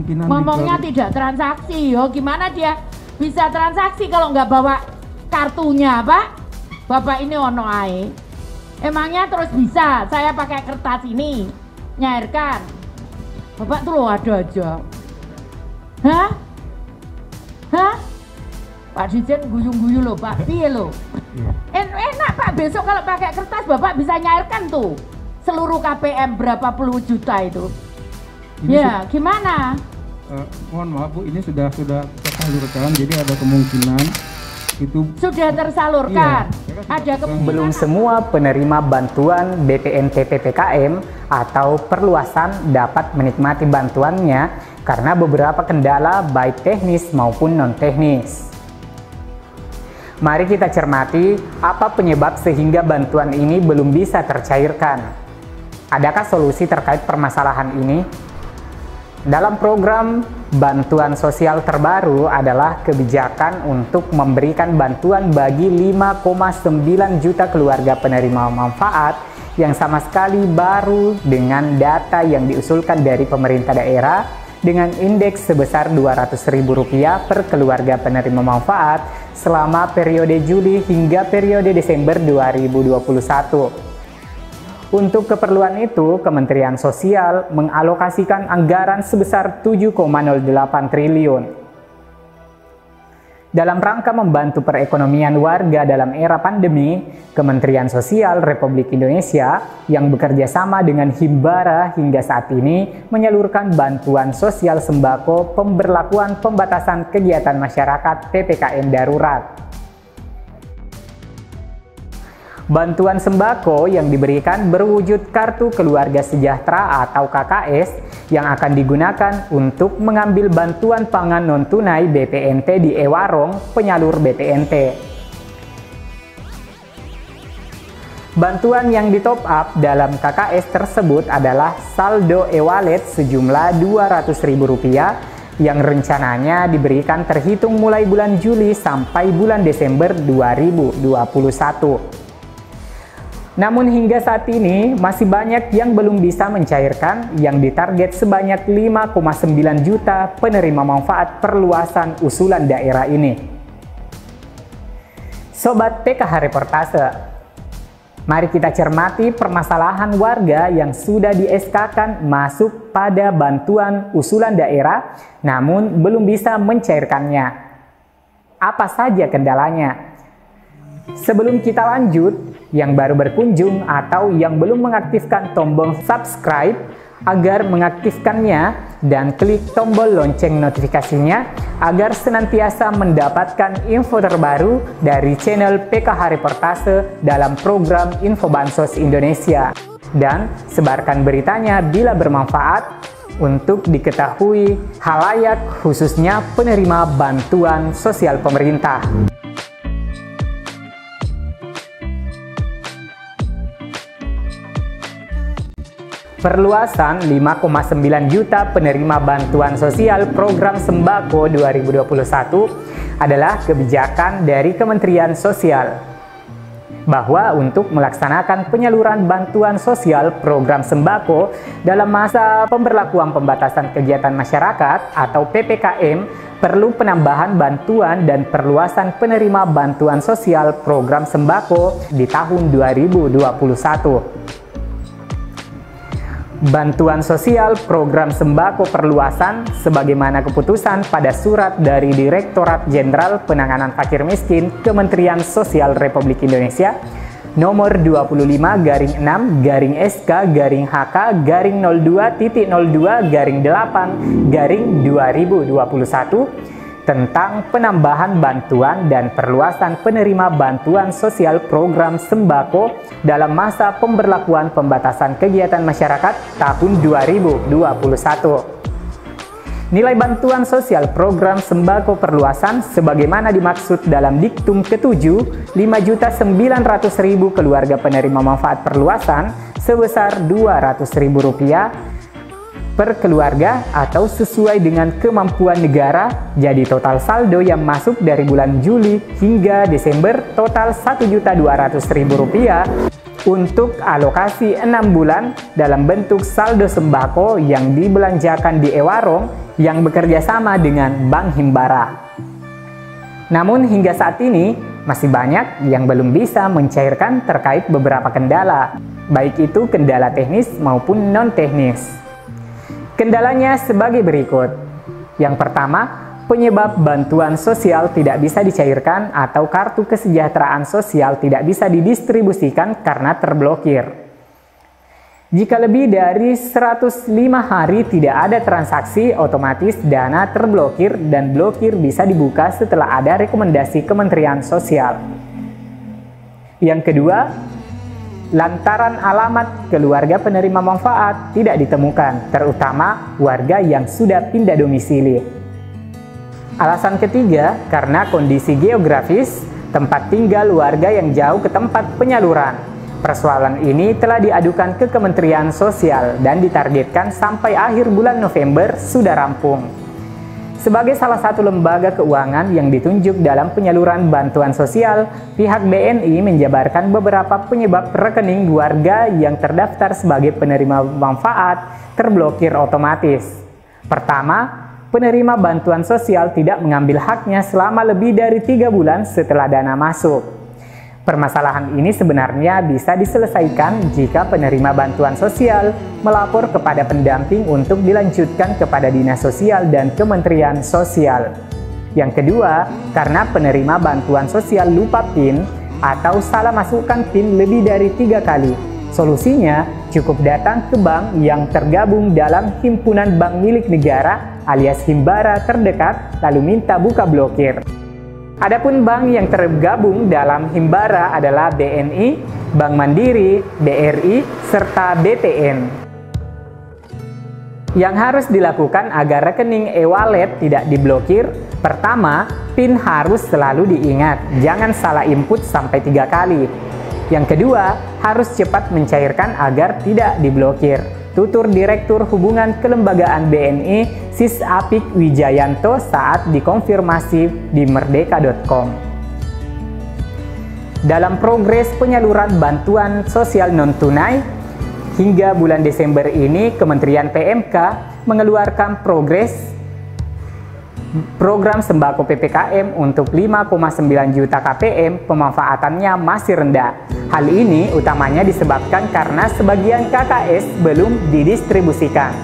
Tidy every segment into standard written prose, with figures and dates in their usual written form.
kemungkinan ngomongnya tidak transaksi. Yo, gimana dia bisa transaksi kalau nggak bawa kartunya, Pak? Bapak ini ono ae. Emangnya terus bisa saya pakai kertas ini nyairkan? Bapak tuh loh ada aja. Hah? Hah? Pak Dirjen guyu-guyu loh Pak, piye loh? Enak Pak, besok kalau pakai kertas Bapak bisa nyairkan tuh seluruh KPM berapa puluh juta itu. Ini ya, gimana? Mohon maaf Bu, ini sudah tersalurkan, jadi ada kemungkinan itu sudah tersalurkan. Iya. Ada kemungkinan. Belum semua penerima bantuan BPNT PPKM atau perluasan dapat menikmati bantuannya karena beberapa kendala baik teknis maupun non-teknis. Mari kita cermati apa penyebab sehingga bantuan ini belum bisa tercairkan. Adakah solusi terkait permasalahan ini? Dalam program bantuan sosial terbaru adalah kebijakan untuk memberikan bantuan bagi 5,9 juta keluarga penerima manfaat yang sama sekali baru dengan data yang diusulkan dari pemerintah daerah dengan indeks sebesar Rp200.000 per keluarga penerima manfaat selama periode Juli hingga periode Desember 2021. Untuk keperluan itu, Kementerian Sosial mengalokasikan anggaran sebesar 7,08 triliun. Dalam rangka membantu perekonomian warga dalam era pandemi, Kementerian Sosial Republik Indonesia yang bekerja sama dengan Himbara hingga saat ini menyalurkan bantuan sosial sembako pemberlakuan pembatasan kegiatan masyarakat PPKM darurat. Bantuan sembako yang diberikan berwujud Kartu Keluarga Sejahtera atau KKS yang akan digunakan untuk mengambil bantuan pangan non-tunai BPNT di e-warung penyalur BPNT. Bantuan yang ditop up dalam KKS tersebut adalah saldo e-wallet sejumlah Rp200.000 yang rencananya diberikan terhitung mulai bulan Juli sampai bulan Desember 2021. Namun hingga saat ini masih banyak yang belum bisa mencairkan yang ditarget sebanyak 5,9 juta penerima manfaat perluasan usulan daerah ini. Sobat PKH Reportase, mari kita cermati permasalahan warga yang sudah di-SK-kan masuk pada bantuan usulan daerah namun belum bisa mencairkannya. Apa saja kendalanya? Sebelum kita lanjut, yang baru berkunjung atau yang belum mengaktifkan tombol subscribe agar mengaktifkannya dan klik tombol lonceng notifikasinya agar senantiasa mendapatkan info terbaru dari channel PKH Reportase dalam program Info Bansos Indonesia. Dan sebarkan beritanya bila bermanfaat untuk diketahui halayak khususnya penerima bantuan sosial pemerintah. Perluasan 5,9 juta penerima bantuan sosial program sembako 2021 adalah kebijakan dari Kementerian Sosial bahwa untuk melaksanakan penyaluran bantuan sosial program sembako dalam masa pemberlakuan pembatasan kegiatan masyarakat atau PPKM perlu penambahan bantuan dan perluasan penerima bantuan sosial program sembako di tahun 2021. Bantuan sosial program sembako perluasan sebagaimana keputusan pada surat dari Direktorat Jenderal Penanganan Fakir Miskin Kementerian Sosial Republik Indonesia nomor 25/SK/HK/02.02/8/2021 tentang penambahan bantuan dan perluasan penerima bantuan sosial program sembako dalam masa pemberlakuan pembatasan kegiatan masyarakat tahun 2021. Nilai bantuan sosial program sembako perluasan sebagaimana dimaksud dalam diktum ke-7, 5.900.000 keluarga penerima manfaat perluasan sebesar Rp200.000 per keluarga atau sesuai dengan kemampuan negara. Jadi total saldo yang masuk dari bulan Juli hingga Desember total Rp1.200.000 untuk alokasi 6 bulan dalam bentuk saldo sembako yang dibelanjakan di e-warung yang bekerja sama dengan Bank Himbara. Namun hingga saat ini masih banyak yang belum bisa mencairkan terkait beberapa kendala, baik itu kendala teknis maupun non-teknis. Kendalanya sebagai berikut. Yang pertama, penyebab bantuan sosial tidak bisa dicairkan atau kartu kesejahteraan sosial tidak bisa didistribusikan karena terblokir. Jika lebih dari 105 hari tidak ada transaksi, otomatis dana terblokir dan blokir bisa dibuka setelah ada rekomendasi Kementerian Sosial. Yang kedua, lantaran alamat keluarga penerima manfaat tidak ditemukan, terutama warga yang sudah pindah domisili. Alasan ketiga, karena kondisi geografis tempat tinggal warga yang jauh ke tempat penyaluran. Persoalan ini telah diadukan ke Kementerian Sosial dan ditargetkan sampai akhir bulan November sudah rampung. Sebagai salah satu lembaga keuangan yang ditunjuk dalam penyaluran bantuan sosial, pihak BNI menjabarkan beberapa penyebab rekening warga yang terdaftar sebagai penerima manfaat terblokir otomatis. Pertama, penerima bantuan sosial tidak mengambil haknya selama lebih dari 3 bulan setelah dana masuk. Permasalahan ini sebenarnya bisa diselesaikan jika penerima bantuan sosial melapor kepada pendamping untuk dilanjutkan kepada Dinas Sosial dan Kementerian Sosial. Yang kedua, karena penerima bantuan sosial lupa PIN atau salah masukkan PIN lebih dari 3 kali. Solusinya, cukup datang ke bank yang tergabung dalam himpunan bank milik negara alias Himbara terdekat lalu minta buka blokir. Adapun bank yang tergabung dalam Himbara adalah BNI, Bank Mandiri, BRI, serta BTN. Yang harus dilakukan agar rekening e-wallet tidak diblokir, pertama, PIN harus selalu diingat, jangan salah input sampai 3 kali. Yang kedua, harus cepat mencairkan agar tidak diblokir. Tutur Direktur Hubungan Kelembagaan BNI, Sis Apik Wijayanto saat dikonfirmasi di merdeka.com. Dalam progres penyaluran bantuan sosial non-tunai, hingga bulan Desember ini Kementerian PMK mengeluarkan program sembako PPKM untuk 5,9 juta KPM, pemanfaatannya masih rendah. Hal ini utamanya disebabkan karena sebagian KKS belum didistribusikan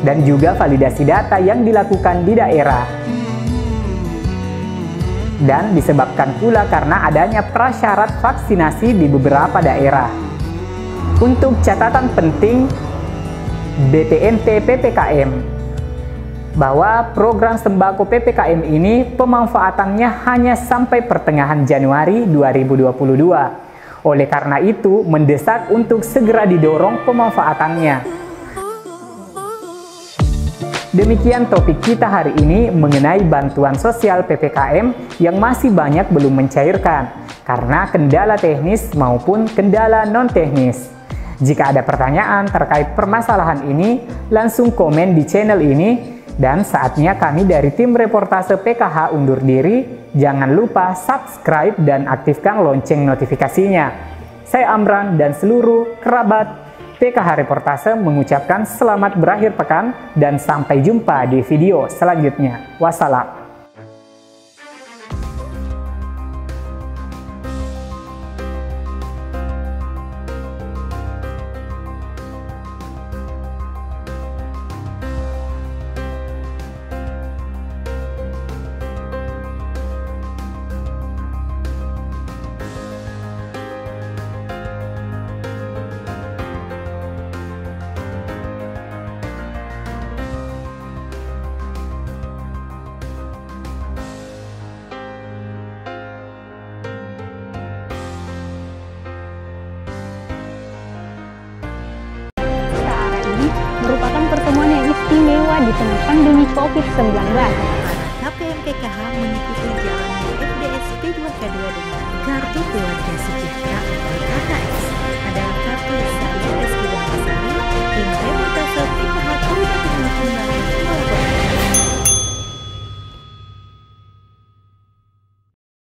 dan juga validasi data yang dilakukan di daerah. Dan disebabkan pula karena adanya prasyarat vaksinasi di beberapa daerah. Untuk catatan penting BPNT PPKM, bahwa program sembako PPKM ini pemanfaatannya hanya sampai pertengahan Januari 2022. Oleh karena itu, mendesak untuk segera didorong pemanfaatannya. Demikian topik kita hari ini mengenai bantuan sosial PPKM yang masih banyak belum mencairkan karena kendala teknis maupun kendala non-teknis. Jika ada pertanyaan terkait permasalahan ini, langsung komen di channel ini. Dan saatnya kami dari tim reportase PKH undur diri. Jangan lupa subscribe dan aktifkan lonceng notifikasinya. Saya Amran dan seluruh kerabat PKH Reportase mengucapkan selamat berakhir pekan dan sampai jumpa di video selanjutnya. Wassalam. Merupakan pertemuan yang istimewa di tengah pandemi COVID-19. KPM PKH mengikuti jalannya FDS P2K2 dengan Kartu Keluarga Sejahtera atau KKS adalah